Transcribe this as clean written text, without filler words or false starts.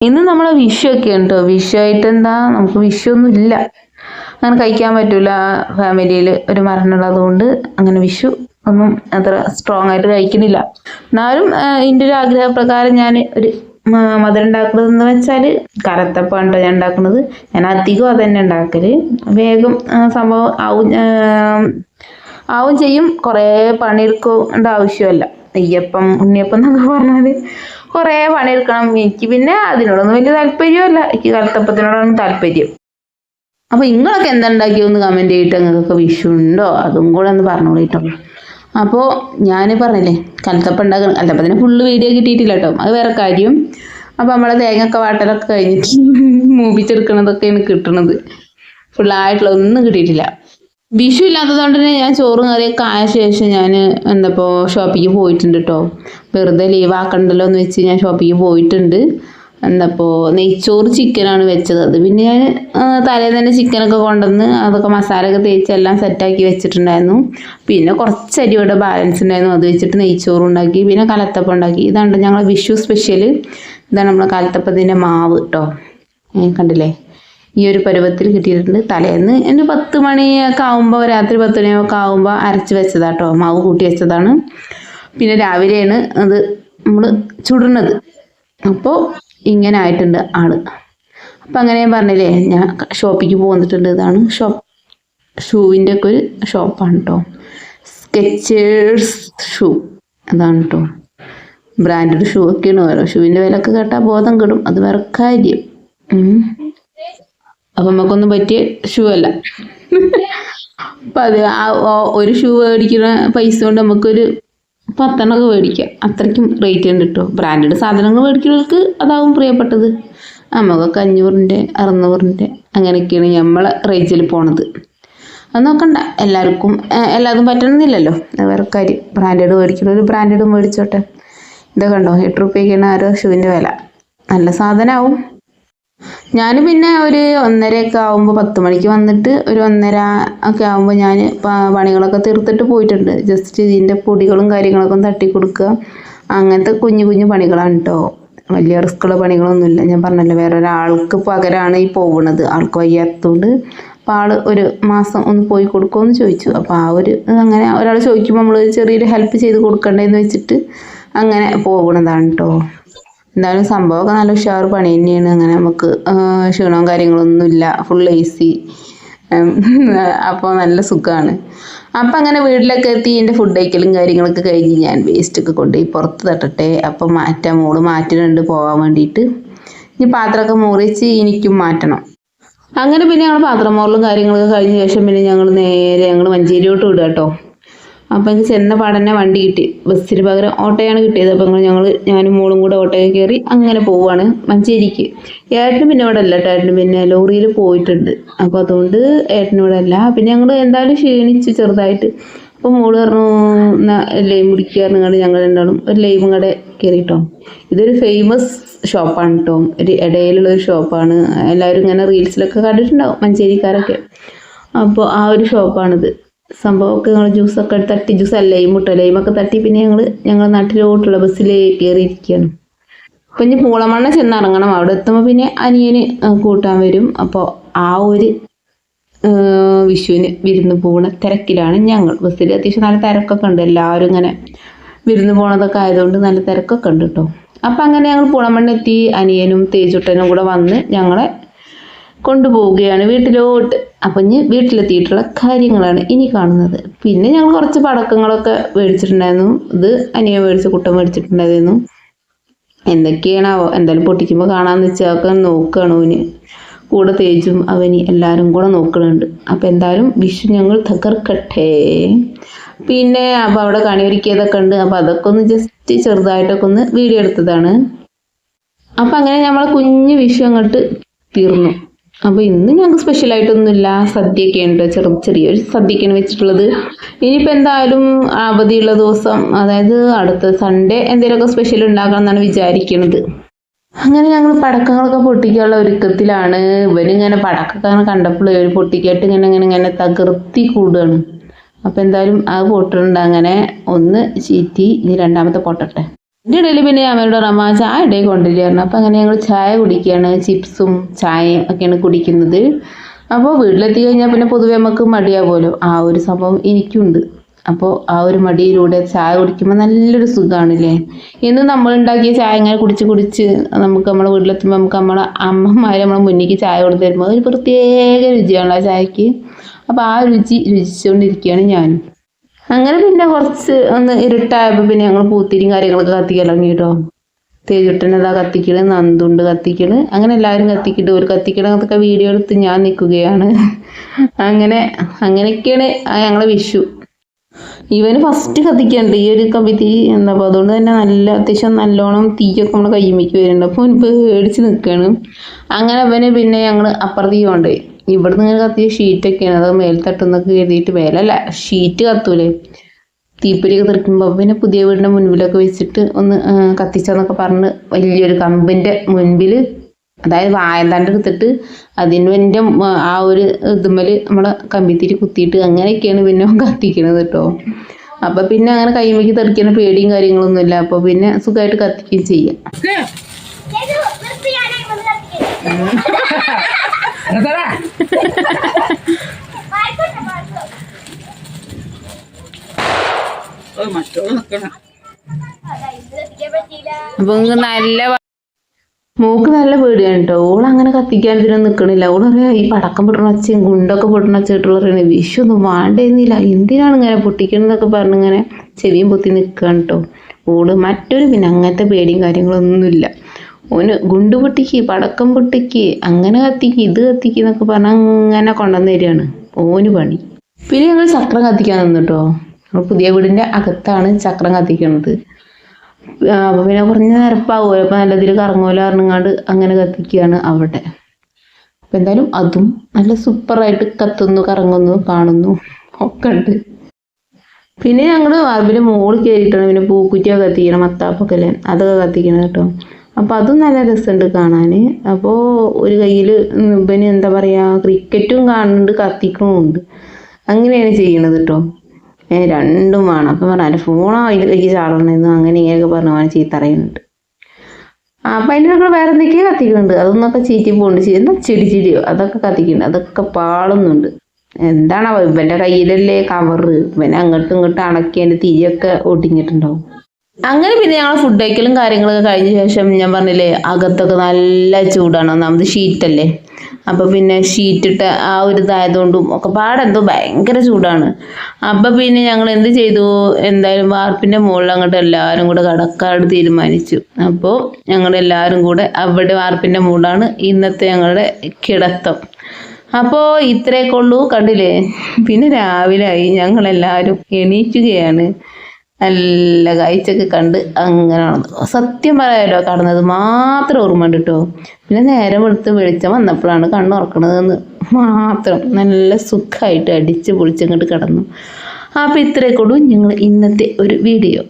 ഇന്ന് നമ്മളെ വിഷു ഒക്കെ ഉണ്ടോ. വിഷു ആയിട്ട് എന്താ, നമുക്ക് വിഷു ഒന്നും ഇല്ല, അങ്ങനെ കഴിക്കാൻ പറ്റൂല. ഫാമിലിയിൽ ഒരു മരണമുള്ളത് കൊണ്ട് അങ്ങനെ വിഷു ഒന്നും അത്ര സ്ട്രോങ് ആയിട്ട് കഴിക്കുന്നില്ല. എന്നാലും എൻ്റെ ഒരു ആഗ്രഹപ്രകാരം ഞാൻ ഒരു മധുരം ഉണ്ടാക്കുന്നതെന്ന് വെച്ചാൽ കലത്തപ്പം ഉണ്ടോ ഞാൻ ഉണ്ടാക്കുന്നത്. ഞാൻ അധികം അത് തന്നെ ഉണ്ടാക്കല്. വേഗം സംഭവം ആവും ചെയ്യും. കുറേ പണിയെടുക്കേണ്ട ആവശ്യമല്ല. നെയ്യപ്പം ഉണ്ണിയപ്പം എന്നൊക്കെ പറഞ്ഞാൽ കുറേ പണിയെടുക്കണം. എനിക്ക് പിന്നെ അതിനോടൊന്നും വലിയ താല്പര്യമല്ല. എനിക്ക് കലത്തപ്പത്തിനോടാണ് താല്പര്യം. അപ്പോൾ നിങ്ങളൊക്കെ എന്താ ഉണ്ടാക്കിയൊന്ന് കമൻറ്റ് ചെയ്തിട്ട് നിങ്ങൾക്കൊക്കെ വിഷു ഉണ്ടോ അതും കൂടെ ഒന്ന് പറഞ്ഞോളൂ കേട്ടോ. അപ്പോൾ ഞാൻ പറഞ്ഞില്ലേ കലത്തപ്പം ഉണ്ടാക്കണം. കലത്തപ്പത്തിന് ഫുള്ള് വീഡിയോ കിട്ടിയിട്ടില്ല കേട്ടോ, അത് വേറെ കാര്യം. അപ്പോൾ നമ്മളെ തേങ്ങയൊക്കെ വാട്ടലൊക്കെ കഴിഞ്ഞിട്ട് മൂപ്പിച്ചെടുക്കണതൊക്കെയാണ് കിട്ടണത്. ഫുള്ളായിട്ടുള്ള ഒന്നും കിട്ടിയിട്ടില്ല. വിഷു ഇല്ലാത്തതുകൊണ്ട് തന്നെ ഞാൻ ചോറും കറിയൊക്കെ ആയ ശേഷം ഞാൻ എന്താപ്പോൾ ഷോപ്പിലേക്ക് പോയിട്ടുണ്ട് കേട്ടോ. വെറുതെ ലീവ് ആക്കണ്ടല്ലോ എന്ന് വെച്ച് ഞാൻ ഷോപ്പിലേക്ക് പോയിട്ടുണ്ട്. എന്താപ്പോൾ നെയ്ച്ചോറ് ചിക്കനാണ് വെച്ചത്. അത് പിന്നെ ഞാൻ തലേന്ന് തന്നെ ചിക്കനൊക്കെ കൊണ്ടുവന്ന് അതൊക്കെ മസാലയൊക്കെ തേച്ച് എല്ലാം സെറ്റാക്കി വെച്ചിട്ടുണ്ടായിരുന്നു. പിന്നെ കുറച്ച് അരി ഇവിടെ ബാലൻസ് ഉണ്ടായിരുന്നു, അത് വെച്ചിട്ട് നെയ്ച്ചോറും ഉണ്ടാക്കി. പിന്നെ കലത്തപ്പം ഉണ്ടാക്കി. ഇതാണ് ഞങ്ങൾ വിഷു സ്പെഷ്യൽ. ഇതാണ് നമ്മളെ കലത്തപ്പത്തിൻ്റെ മാവ് കേട്ടോ. കണ്ടില്ലേ, ഈ ഒരു പരുവത്തിൽ കിട്ടിയിട്ടുണ്ട്. തലേന്ന് എൻ്റെ 10 മണിയൊക്കെ ആകുമ്പോൾ, രാത്രി 10 മണിയൊക്കെ ആകുമ്പോൾ അരച്ച് വെച്ചതാട്ടോ, മാവ് കൂട്ടി വെച്ചതാണ്. പിന്നെ രാവിലെയാണ് അത് നമ്മൾ ചുടുന്നത്. അപ്പോൾ ഇങ്ങനെ ആയിട്ടുണ്ട് ആള്. അപ്പം അങ്ങനെ ഞാൻ പറഞ്ഞില്ലേ, ഞാൻ ഷോപ്പിലേക്ക് പോന്നിട്ടുണ്ട്. ഇതാണ് ഷൂവിൻ്റെ ഒക്കെ ഒരു ഷോപ്പാണ് കേട്ടോ. സ്കെച്ചേഴ്സ് ഷൂ അതാണ് കേട്ടോ. ബ്രാൻഡഡ് ഷൂ ഒക്കെയാണ്. ഓരോ ഷൂവിൻ്റെ വിലയൊക്കെ കേട്ടാൽ ബോധം കെടും, അത് വേറെ കാര്യം. അപ്പം നമുക്കൊന്നും പറ്റിയ ഷൂ അല്ല. അപ്പം അത് ഒരു ഷൂ മേടിക്കുന്ന പൈസ കൊണ്ട് നമുക്കൊരു 10 എണ്ണമൊക്കെ മേടിക്കാം. അത്രയ്ക്കും റേറ്റ് ഉണ്ട് കേട്ടോ. ബ്രാൻഡഡ് സാധനങ്ങൾ മേടിക്കുന്നവർക്ക് അതാവും പ്രിയപ്പെട്ടത്. നമുക്കൊക്കെ 500-ൻ്റെ 600-ൻ്റെ അങ്ങനെയൊക്കെയാണ് നമ്മളെ റേഞ്ചിൽ പോണത്. അത് നോക്കണ്ട, എല്ലാവർക്കും എല്ലാതും പറ്റണമെന്നില്ലല്ലോ, അത് വേറെ കാര്യം. ബ്രാൻഡഡ് മേടിക്കുന്നവർ ബ്രാൻഡഡ് മേടിച്ചോട്ടെ. ഇതൊക്കെ കണ്ടോ, 8 രൂപയ്ക്കാണ് ഓരോ ഷൂവിൻ്റെ വില. നല്ല സാധനമാവും. ഞാൻ പിന്നെ ഒരു 1:30 ആകുമ്പോൾ 10 മണിക്ക് വന്നിട്ട് ഒരു 1:30 ഒക്കെ ആകുമ്പോൾ ഞാൻ പണികളൊക്കെ തീർത്തിട്ട് പോയിട്ടുണ്ട്. ജസ്റ്റ് ഇതിൻ്റെ പൊടികളും കാര്യങ്ങളൊക്കെ തട്ടി കൊടുക്കുക, അങ്ങനത്തെ കുഞ്ഞു കുഞ്ഞു പണികളാണ് കേട്ടോ. വലിയ റിസ്ക്കുള്ള പണികളൊന്നുമില്ല. ഞാൻ പറഞ്ഞല്ലോ, വേറെ ഒരാൾക്ക് പകരമാണ് ഈ പോകുന്നത്. ആൾക്ക് വയ്യാത്തതുകൊണ്ട് അപ്പോൾ ആൾ ഒരു മാസം ഒന്ന് പോയി കൊടുക്കുമെന്ന് ചോദിച്ചു. അപ്പോൾ അങ്ങനെ ഒരാൾ ചോദിക്കുമ്പോൾ നമ്മൾ ചെറിയൊരു ഹെൽപ്പ് ചെയ്ത് കൊടുക്കണ്ടേന്ന് വെച്ചിട്ട് അങ്ങനെ പോകുന്നതാണ് കേട്ടോ. എന്തായാലും സംഭവമൊക്കെ നല്ല ഉഷാറ് പണി തന്നെയാണ്. അങ്ങനെ നമുക്ക് ക്ഷീണവും കാര്യങ്ങളൊന്നുമില്ല, ഫുൾ AC. അപ്പോൾ നല്ല സുഖമാണ്. അപ്പം അങ്ങനെ വീട്ടിലൊക്കെ എത്തി എൻ്റെ ഫുഡ് കഴിക്കലും കാര്യങ്ങളൊക്കെ കഴിഞ്ഞ് ഞാൻ വേസ്റ്റൊക്കെ കൊണ്ടുപോയി പുറത്ത് തട്ടട്ടെ. അപ്പം മോള് മാറ്റുന്നുണ്ട് പോകാൻ വേണ്ടിയിട്ട്. ഇനി പാത്രമൊക്കെ മുറിച്ച് എനിക്കും മാറ്റണം. അങ്ങനെ പിന്നെ ഞങ്ങൾ പാത്രം മോറലും കാര്യങ്ങളൊക്കെ കഴിഞ്ഞ ശേഷം പിന്നെ ഞങ്ങൾ മഞ്ചേരിയോട്ട് വിടുക കേട്ടോ. അപ്പം എനിക്ക് ചെന്ന പാടന്നെ വണ്ടി കിട്ടി. ബസ്സിന് പകരം ഓട്ടോയാണ് കിട്ടിയത്. അപ്പം ഞാനും മോളും കൂടെ ഓട്ടോയിൽ കയറി അങ്ങനെ പോവുകയാണ് മഞ്ചേരിക്ക്. ഏട്ടന് പിന്നെ ഇവിടെ അല്ല, ഏട്ടന് പിന്നെ ലോറിയിൽ പോയിട്ടുണ്ട്. അപ്പോൾ അതുകൊണ്ട് ഏട്ടന് ഇവിടെ അല്ല. പിന്നെ ഞങ്ങൾ എന്തായാലും ക്ഷീണിച്ച് ചെറുതായിട്ട്. അപ്പോൾ മോള് പറഞ്ഞു ലൈം കുടിക്കുക. ഞങ്ങൾ രണ്ടാളും ഒരു ലൈമും കട കയറിയിട്ടോ. ഇതൊരു ഫേമസ് ഷോപ്പാണ് കേട്ടോ, ഒരു ഇടയിലുള്ളൊരു ഷോപ്പാണ്. എല്ലാവരും ഇങ്ങനെ റീൽസിലൊക്കെ കണ്ടിട്ടുണ്ടാവും മഞ്ചേരിക്കാരൊക്കെ. അപ്പോൾ ആ ഒരു ഷോപ്പാണിത്. സംഭവമൊക്കെ ഞങ്ങൾ ജ്യൂസൊക്കെ തട്ടി, ലൈം ഇട്ടോ, ലൈമൊക്കെ തട്ടി പിന്നെ ഞങ്ങൾ നാട്ടിലോട്ടുള്ള ബസ്സിൽ കയറിയിരിക്കുകയാണ്. അപ്പം ഇനി പൂളമണ്ണ ചെന്നിറങ്ങണം. അവിടെ എത്തുമ്പോൾ പിന്നെ അനിയന് കൂട്ടാൻ വരും. അപ്പോൾ ആ ഒരു വിഷുവിന് വിരുന്ന് പോകുന്ന തിരക്കിലാണ് ഞങ്ങൾ. ബസ്സിൽ അത്യാവശ്യം നല്ല തിരക്കൊക്കെ ഉണ്ട്. എല്ലാവരും ഇങ്ങനെ വിരുന്ന് പോണതൊക്കെ ആയതുകൊണ്ട് നല്ല തിരക്കൊക്കെ ഉണ്ട് കേട്ടോ. അപ്പം അങ്ങനെ ഞങ്ങൾ പൂളമണ്ണ എത്തി. അനിയനും തേജുട്ടനും കൂടെ വന്ന് ഞങ്ങളെ കൊണ്ടുപോവുകയാണ് വീട്ടിലോട്ട്. അപ്പം ഇനി വീട്ടിലെത്തിയിട്ടുള്ള കാര്യങ്ങളാണ് ഇനി കാണുന്നത്. പിന്നെ ഞങ്ങൾ കുറച്ച് പടക്കങ്ങളൊക്കെ മേടിച്ചിട്ടുണ്ടായിരുന്നു. ഇത് അനിയൻ കുട്ടൻ മേടിച്ചിട്ടുണ്ടായിരുന്നു. എന്തൊക്കെയാണാവോ, എന്തായാലും പൊട്ടിക്കുമ്പോൾ കാണാമെന്ന് വെച്ചാൽ ഒക്കെ നോക്കുകയാണ്. അവന് കൂടെ തേജും അവനി എല്ലാവരും കൂടെ നോക്കുന്നുണ്ട്. അപ്പം എന്തായാലും വിഷു ഞങ്ങൾ തകർക്കട്ടെ. പിന്നെ അപ്പോൾ അവിടെ കണിയൊരുക്കിയതൊക്കെ ഉണ്ട്. അപ്പോൾ അതൊക്കെ ഒന്ന് ജസ്റ്റ് ചെറുതായിട്ടൊക്കെ ഒന്ന് വീഡിയോ എടുത്തതാണ്. അപ്പം അങ്ങനെ നമ്മളെ കുഞ്ഞു വിഷു അങ്ങോട്ട് തീർന്നു. അപ്പോൾ ഇന്ന് ഞങ്ങൾക്ക് സ്പെഷ്യലായിട്ടൊന്നുമില്ല, സദ്യയൊക്കെ ഉണ്ട്. ചെറിയൊരു സദ്യക്കാണ് വെച്ചിട്ടുള്ളത്. ഇനിയിപ്പോൾ എന്തായാലും അവധിയുള്ള ദിവസം, അതായത് അടുത്ത സൺഡേ എന്തെങ്കിലുമൊക്കെ സ്പെഷ്യൽ ഉണ്ടാക്കണം എന്നാണ് വിചാരിക്കുന്നത്. അങ്ങനെ ഞങ്ങൾ പടക്കങ്ങളൊക്കെ പൊട്ടിക്കാനുള്ള ഒരുക്കത്തിലാണ്. ഇവനിങ്ങനെ പടക്കമൊക്കെ കണ്ടപ്പോൾ ഒരു പൊട്ടിക്കായിട്ട് ഇങ്ങനെ തകർത്തി കൂടുകയാണ്. അപ്പോൾ എന്തായാലും അത് പൊട്ടുന്നുണ്ട്. അങ്ങനെ ഒന്ന് ചീറ്റി, ഇനി രണ്ടാമത്തെ പൊട്ടട്ടെ. ഇതിൻ്റെ ഇടയിൽ പിന്നെ അമ്മയോട് അമ്മ ചായ ഇടയിൽ കൊണ്ടുവരികയായിരുന്നു. അപ്പോൾ അങ്ങനെ ഞങ്ങൾ ചായ കുടിക്കുകയാണ്. ചിപ്സും ചായയും ഒക്കെയാണ് കുടിക്കുന്നത്. അപ്പോൾ വീട്ടിലെത്തി കഴിഞ്ഞാൽ പിന്നെ പൊതുവെ നമുക്ക് മടിയാവുമല്ലോ. ആ ഒരു സംഭവം എനിക്കുണ്ട്. അപ്പോൾ ആ ഒരു മടിയിലൂടെ ചായ കുടിക്കുമ്പോൾ നല്ലൊരു സുഖമാണല്ലേ. ഇന്ന് നമ്മൾ ഉണ്ടാക്കിയ ചായ ഇങ്ങനെ കുടിച്ച് നമുക്ക് നമ്മുടെ വീട്ടിലെത്തുമ്പോൾ നമുക്ക് നമ്മളെ അമ്മമാർ നമ്മളെ മുന്നിലേക്ക് ചായ കൊടുത്ത് തരുമ്പോൾ ഒരു പ്രത്യേക രുചിയാണ് ആ ചായക്ക്. അപ്പോൾ ആ രുചിച്ചുകൊണ്ടിരിക്കുകയാണ് ഞാനും. അങ്ങനെ പിന്നെ കുറച്ച് ഒന്ന് ഇരുട്ടായപ്പോൾ പിന്നെ ഞങ്ങൾ പൂത്തിരിയും കാര്യങ്ങളൊക്കെ കത്തിക്കാൻ തുടങ്ങി കേട്ടോ. തേജുട്ടനതാ കത്തിക്കണ്, നന്ദുണ്ട് കത്തിക്കണ്, അങ്ങനെ എല്ലാവരും കത്തിക്കിട്ട് ഒരു കത്തിക്കണതൊക്കെ വീഡിയോ എടുത്ത് ഞാൻ നിൽക്കുകയാണ്. അങ്ങനെയൊക്കെയാണ് ഞങ്ങളെ വിഷു. ഇവന് ഫസ്റ്റ് കത്തിക്കാനുണ്ട് ഈ ഒരു കമ്പിത്തിരി. അപ്പോൾ അതുകൊണ്ട് തന്നെ അത്യാവശ്യം നല്ലോണം തീയൊക്കെ നമ്മളെ കയ്യുമ്മയ്ക്ക് വരുന്നുണ്ട്. അപ്പോൾ അവന് പേടിച്ച് നിൽക്കുകയാണ്. അങ്ങനെ അവന് പിന്നെ ഞങ്ങൾ അപ്പുറത്ത് കൊണ്ടുപോയി. ഇവിടുന്ന് ഇങ്ങനെ കത്തിയ ഷീറ്റൊക്കെയാണ്, അത് മേൽത്തട്ടുന്നൊക്കെ എഴുതിയിട്ട് മേലല്ല ഷീറ്റ് കത്തൂലേ തീപ്പൊരിയൊക്കെ തെറിക്കുമ്പോൾ. പിന്നെ പുതിയ വീടിൻ്റെ മുൻപിലൊക്കെ വെച്ചിട്ട് ഒന്ന് കത്തിച്ചെന്നൊക്കെ പറഞ്ഞ് വലിയൊരു കമ്പിൻ്റെ മുൻപിൽ, അതായത് വായന്താണ്ട് എടുത്തിട്ട് അതിൻ്റെ ആ ഒരു ഇതുമ്മൽ നമ്മളെ കമ്പിത്തിരി കുത്തിയിട്ട് അങ്ങനെയൊക്കെയാണ് പിന്നെ കത്തിക്കണത് കേട്ടോ. അപ്പം പിന്നെ അങ്ങനെ കൈമയ്ക്ക് തെറിക്കുന്ന പേടിയും കാര്യങ്ങളൊന്നുമില്ല. അപ്പോൾ പിന്നെ സുഖമായിട്ട് കത്തിക്കുകയും ചെയ്യാം. അപ്പൊ നല്ല മൂക്ക് നല്ല പേടിയാണ് കേട്ടോ. ഓളങ്ങനെ കത്തിക്കാൻ ഇതിനൊന്നും നിൽക്കണില്ല. ഓളറിയാം ഈ പടക്കം പൊട്ടണ ഒച്ചയും ഗുണ്ടൊക്കെ പൊട്ടണ ഒച്ചയായിട്ടുള്ള പറയണേ വിഷു ഒന്നും വേണ്ടിയിരുന്നില്ല, എന്തിനാണ് ഇങ്ങനെ പൊട്ടിക്കണമെന്നൊക്കെ പറഞ്ഞിങ്ങനെ ചെവിയും പൊത്തി നിൽക്കുകയാണ് കേട്ടോ ഓള്. മറ്റൊരു പിന്നെ അങ്ങനത്തെ പേടിയും കാര്യങ്ങളൊന്നുമില്ല. ഓന് ഗുണ്ട് പൊട്ടിക്ക്, പടക്കം പൊട്ടിക്ക്, അങ്ങനെ കത്തിക്ക്, ഇത് കത്തിക്ക് എന്നൊക്കെ പറഞ്ഞാൽ അങ്ങനെ കൊണ്ടുവന്ന് തരികയാണ് ഓന് പണി. പിന്നെ ഞങ്ങൾ ചക്രം കത്തിക്കാൻ നിന്നിട്ടോ. നമ്മൾ പുതിയ വീടിൻ്റെ അകത്താണ് ചക്രം കത്തിക്കണത്. അപ്പോൾ പിന്നെ കുറഞ്ഞ നിരപ്പാവുമല്ലോ, അപ്പോൾ നല്ല ഇതിൽ കറങ്ങുമല്ലോ പറഞ്ഞങ്ങാണ്ട് അങ്ങനെ കത്തിക്കുകയാണ് അവിടെ. അപ്പം എന്തായാലും അതും നല്ല സൂപ്പറായിട്ട് കത്തുന്നു, കറങ്ങുന്നു, കാണുന്നു ഒക്കെ ഉണ്ട്. പിന്നെ ഞങ്ങൾ വാർപ്പിൻ്റെ മുകളിൽ കയറിയിട്ടാണ് പിന്നെ പൂക്കുറ്റിയൊക്കെ കത്തിക്കണം, മത്താപ്പൊക്കെ അല്ലേ അതൊക്കെ കത്തിക്കണം കേട്ടോ. അപ്പോൾ അതും നല്ല രസമുണ്ട് കാണാൻ. അപ്പോൾ ഒരു കയ്യിൽ പിന്നെ എന്താ പറയുക ക്രിക്കറ്റും കാണുന്നുണ്ട് കത്തിക്കണമുണ്ട്, അങ്ങനെയാണ് ചെയ്യണത് കേട്ടോ. രണ്ടും വേണം. അപ്പം പറഞ്ഞാൽ ഫോണോ അതിലേക്ക് ചാടണമെന്ന് അങ്ങനെ ഇങ്ങനെയൊക്കെ പറഞ്ഞു അവനെ ചീത്തറിയുന്നുണ്ട്. അപ്പം അതിൻ്റെ കൂടെ വേറെ എന്തൊക്കെയോ കത്തിക്കുന്നുണ്ട്, അതൊന്നൊക്കെ ചീറ്റി പോകുന്നുണ്ട്. എന്താ ചെടിയോ അതൊക്കെ കത്തിക്കുന്നുണ്ട്, അതൊക്കെ പാളുന്നുണ്ട്. എന്താണ് ഇവൻ്റെ കയ്യിലല്ലേ കവറ്, ഇവനെ അങ്ങോട്ടും ഇങ്ങോട്ടും അണക്കി അതിൻ്റെ തിരിയൊക്കെ ഒടിഞ്ഞിട്ടുണ്ടാവും. അങ്ങനെ പിന്നെ ഞങ്ങൾ ഫുഡ് കഴിക്കലും കാര്യങ്ങളൊക്കെ കഴിഞ്ഞ ശേഷം ഞാൻ പറഞ്ഞില്ലേ അകത്തൊക്കെ നല്ല ചൂടാണ്, ഒന്നാമത് ഷീറ്റല്ലേ. അപ്പോൾ പിന്നെ ഷീറ്റിട്ട ആ ഒരു ഇതായതുകൊണ്ടും ഒക്കെ പാടെന്തോ ഭയങ്കര ചൂടാണ്. അപ്പോൾ പിന്നെ ഞങ്ങൾ എന്ത് ചെയ്തു, എന്തായാലും വാർപ്പിൻ്റെ മുകളിൽ അങ്ങോട്ട് എല്ലാവരും കൂടെ കടക്കാട് തീരുമാനിച്ചു. അപ്പോൾ ഞങ്ങളെല്ലാവരും കൂടെ അവിടെ വാർപ്പിൻ്റെ മുകളിലാണ് ഇന്നത്തെ ഞങ്ങളുടെ കിടത്തം. അപ്പോൾ ഇത്രയൊക്കെ ഉള്ളൂ, കണ്ടില്ലേ. പിന്നെ രാവിലെ ആയി, ഞങ്ങളെല്ലാവരും എണീക്കുകയാണ്. നല്ല കാഴ്ചയൊക്കെ കണ്ട് അങ്ങനെ സത്യം പറയാലോ കടന്നത് മാത്രം ഓർമ്മ ഉണ്ട് കേട്ടോ. പിന്നെ നേരം എടുത്ത് വെളിച്ചം വന്നപ്പോഴാണ് കണ്ണുറക്കണതെന്ന് മാത്രം. നല്ല സുഖമായിട്ട് അടിച്ച് പൊളിച്ചങ്ങോട്ട് കിടന്നു. അപ്പോൾ ഇത്രയൊക്കെ ഉള്ളൂ ഞങ്ങൾ ഇന്നത്തെ ഒരു വീഡിയോ.